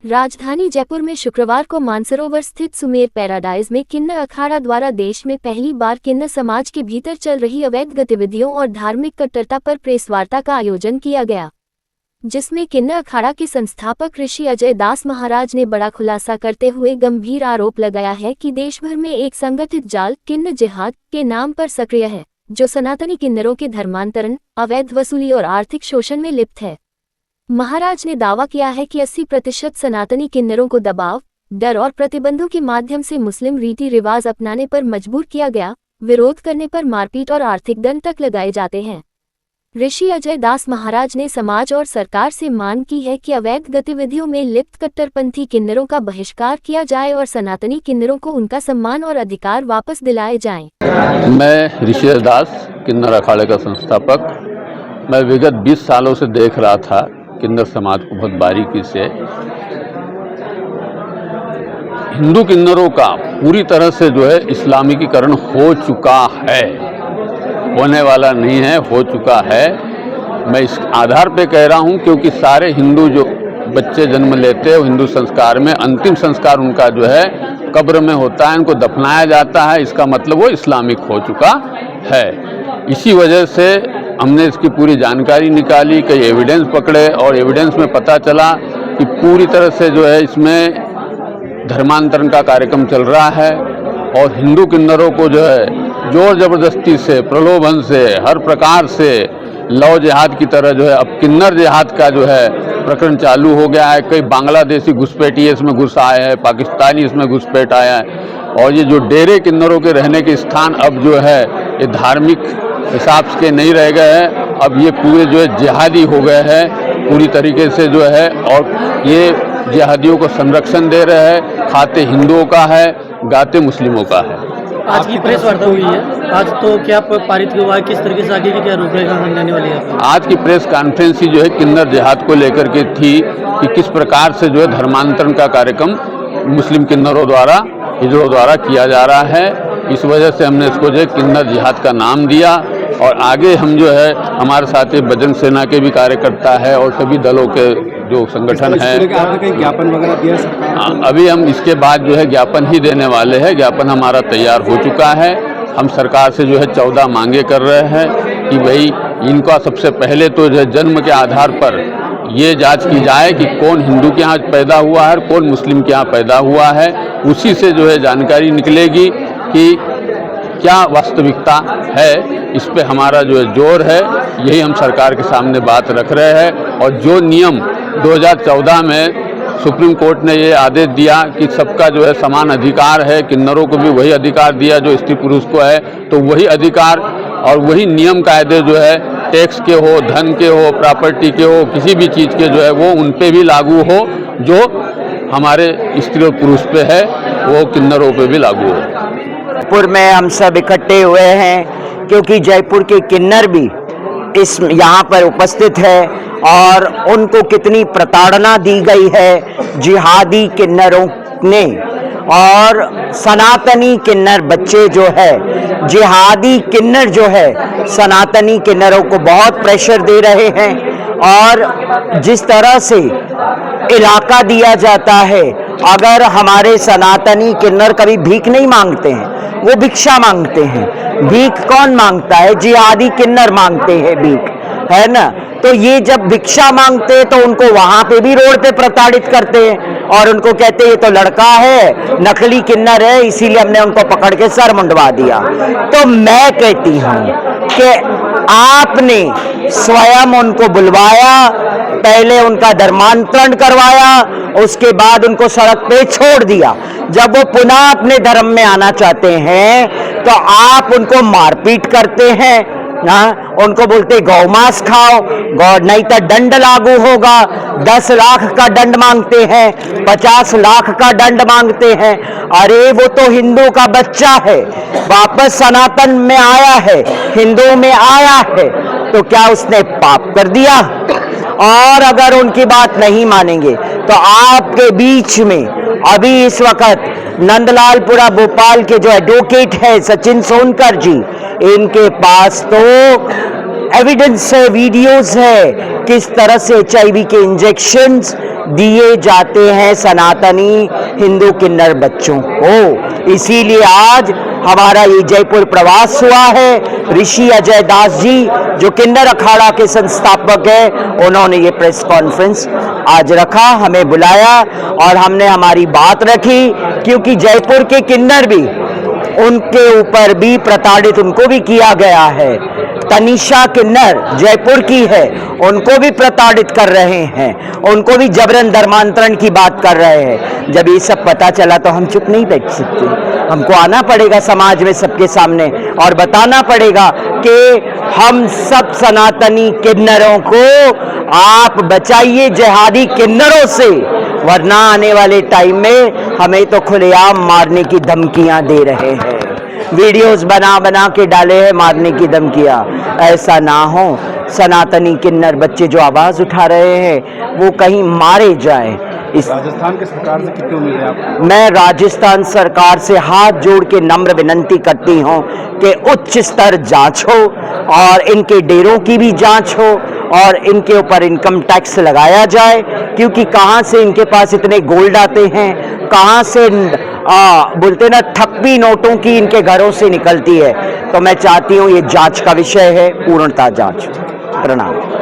राजधानी जयपुर में शुक्रवार को मानसरोवर स्थित सुमेर पैराडाइज में किन्नर अखाड़ा द्वारा देश में पहली बार किन्नर समाज के भीतर चल रही अवैध गतिविधियों और धार्मिक कट्टरता पर प्रेस वार्ता का आयोजन किया गया, जिसमें किन्नर अखाड़ा के संस्थापक ऋषि अजय दास महाराज ने बड़ा खुलासा करते हुए गंभीर आरोप लगाया है कि देश भर में एक संगठित जाल किन्नर जिहाद के नाम पर सक्रिय है, जो सनातनी किन्नरों के धर्मांतरण, अवैध वसूली और आर्थिक शोषण में लिप्त है। महाराज ने दावा किया है कि 80% सनातनी किन्नरों को दबाव, डर और प्रतिबंधों के माध्यम से मुस्लिम रीति रिवाज अपनाने पर मजबूर किया गया, विरोध करने पर मारपीट और आर्थिक दंड तक लगाए जाते हैं। ऋषि अजय दास महाराज ने समाज और सरकार से मांग की है कि अवैध गतिविधियों में लिप्त कट्टरपंथी किन्नरों का बहिष्कार किया जाए और सनातनी किन्नरों को उनका सम्मान और अधिकार वापस दिलाए जाएं। मैं ऋषि अजय दास किन्नर अखाड़े का संस्थापक। मैं विगत 20 सालों से देख रहा था किन्नर समाज को बहुत बारीकी से। हिंदू किन्नरों का पूरी तरह से जो है इस्लामिकीकरण हो चुका है, होने वाला नहीं है, हो चुका है। मैं इस आधार पे कह रहा हूं क्योंकि सारे हिंदू जो बच्चे जन्म लेते हैं हिंदू संस्कार में अंतिम संस्कार उनका जो है कब्र में होता है, उनको दफनाया जाता है। इसका मतलब वो इस्लामिक हो चुका है। इसी वजह से हमने इसकी पूरी जानकारी निकाली, कई एविडेंस पकड़े और एविडेंस में पता चला कि पूरी तरह से जो है इसमें धर्मांतरण का कार्यक्रम चल रहा है और हिंदू किन्नरों को जो है जोर जबरदस्ती से, प्रलोभन से, हर प्रकार से लव जिहाद की तरह जो है अब किन्नर जिहाद का जो है प्रकरण चालू हो गया है। कई बांग्लादेशी घुसपैठिए इसमें घुस आए हैं, पाकिस्तानी इसमें घुसपैठ आया है और ये जो डेरे किन्नरों के रहने के स्थान अब जो है ये धार्मिक हिसाब के नहीं रह गए हैं, अब ये पूरे जो है जिहादी हो गए हैं पूरी तरीके से जो है। और ये जिहादियों को संरक्षण दे रहे हैं, खाते हिंदुओं का है, गाते मुस्लिमों का है। आज की प्रेस वार्ता हुई है, आज तो क्या पारित हुआ है, किस तरीके से आगे की क्या रूपरेखा सामने वाली है? आज की प्रेस कॉन्फ्रेंस ही जो है किन्नर जिहाद को लेकर के थी कि किस प्रकार से जो है धर्मांतरण का कार्यक्रम मुस्लिम किन्नरों द्वारा, हिजड़ों द्वारा किया जा रहा है। इस वजह से हमने इसको जो है किन्नर जिहाद का नाम दिया और आगे हम जो है हमारे साथ ये बजरंग सेना के भी कार्यकर्ता है और सभी दलों के जो संगठन है। आपने कहीं ज्ञापन वगैरह दिया सरकार? अभी हम इसके बाद जो है ज्ञापन ही देने वाले हैं। ज्ञापन हमारा तैयार हो चुका है। हम सरकार से जो है 14 मांगे कर रहे हैं कि भाई इनका सबसे पहले तो जो है जन्म के आधार पर ये जांच की जाए कि कौन हिंदू के यहाँ पैदा हुआ है और कौन मुस्लिम के यहाँ पैदा हुआ है। उसी से जो है जानकारी निकलेगी कि क्या वास्तविकता है। इस पे हमारा जो है जोर है, यही हम सरकार के सामने बात रख रहे हैं। और जो नियम 2014 में सुप्रीम कोर्ट ने ये आदेश दिया कि सबका जो है समान अधिकार है, किन्नरों को भी वही अधिकार दिया जो स्त्री पुरुष को है, तो वही अधिकार और वही नियम कायदे जो है टैक्स के हो, धन के हो, प्रॉपर्टी के हो, किसी भी चीज़ के जो है वो उन पे भी लागू हो जो हमारे स्त्री और पुरुष पे है वो किन्नरों पे भी लागू हो। जयपुर में हम सब इकट्ठे हुए हैं क्योंकि जयपुर के किन्नर भी इस यहाँ पर उपस्थित है और उनको कितनी प्रताड़ना दी गई है जिहादी किन्नरों ने। और सनातनी किन्नर बच्चे जो है, जिहादी किन्नर जो है सनातनी किन्नरों को बहुत प्रेशर दे रहे हैं और जिस तरह से इलाका दिया जाता है, अगर हमारे सनातनी किन्नर कभी भीख नहीं मांगते हैं, वो भिक्षा मांगते हैं। भीख कौन मांगता है? जिहादी किन्नर मांगते हैं भीख, है ना। तो ये जब भिक्षा मांगते हैं तो उनको वहां पे भी रोड पे प्रताड़ित करते हैं और उनको कहते हैं ये तो लड़का है, नकली किन्नर है, इसीलिए हमने उनको पकड़ के सर मुंडवा दिया। तो मैं कहती हूं कि आपने स्वयं उनको बुलवाया, पहले उनका धर्मांतरण करवाया, उसके बाद उनको सड़क पे छोड़ दिया। जब वो पुनः अपने धर्म में आना चाहते हैं तो आप उनको मारपीट करते हैं ना, उनको बोलते गौमांस खाओ, नहीं तो दंड लागू होगा। 10 लाख का दंड मांगते हैं, 50 लाख का दंड मांगते हैं। अरे वो तो हिंदू का बच्चा है, वापस सनातन में आया है, हिंदू में आया है, तो क्या उसने पाप कर दिया? और अगर उनकी बात नहीं मानेंगे तो आपके बीच में अभी इस वक्त नंदलालपुरा भोपाल के जो एडवोकेट है सचिन सोनकर जी, इनके पास तो एविडेंस है, वीडियोस है, किस तरह से HIV के इंजेक्शंस दिए जाते हैं सनातनी हिंदू किन्नर बच्चों को। इसीलिए आज हमारा ये जयपुर प्रवास हुआ है। ऋषि अजय दास जी जो किन्नर अखाड़ा के संस्थापक हैं, उन्होंने ये प्रेस कॉन्फ्रेंस आज रखा, हमें बुलाया और हमने हमारी बात रखी, क्योंकि जयपुर के किन्नर भी, उनके ऊपर भी प्रताड़ित उनको भी किया गया है। तनिषा किन्नर जयपुर की है, उनको भी प्रताड़ित कर रहे हैं, उनको भी जबरन धर्मांतरण की बात कर रहे हैं। जब ये सब पता चला तो हम चुप नहीं बैठ सकते, हमको आना पड़ेगा समाज में सबके सामने और बताना पड़ेगा कि हम सब सनातनी किन्नरों को आप बचाइए जिहादी किन्नरों से, वरना आने वाले टाइम में हमें तो खुलेआम मारने की धमकियां दे रहे हैं, वीडियोस बना बना के डाले हैं मारने की धमकियां। ऐसा ना हो, सनातनी किन्नर बच्चे जो आवाज उठा रहे हैं वो कहीं मारे जाएं। इस राजस्थान की सरकार से कितनी उम्मीद है आपको? मैं राजस्थान सरकार से हाथ जोड़ के नम्र विनंती करती हूं कि उच्च स्तर जांच हो और इनके डेरों की भी जांच हो और इनके ऊपर इनकम टैक्स लगाया जाए, क्योंकि कहां से इनके पास इतने गोल्ड आते हैं, कहां से बोलते ना ठप्पी नोटों की इनके घरों से निकलती है। तो मैं चाहती हूं ये जांच का विषय है, पूर्णतः जांच। प्रणाम।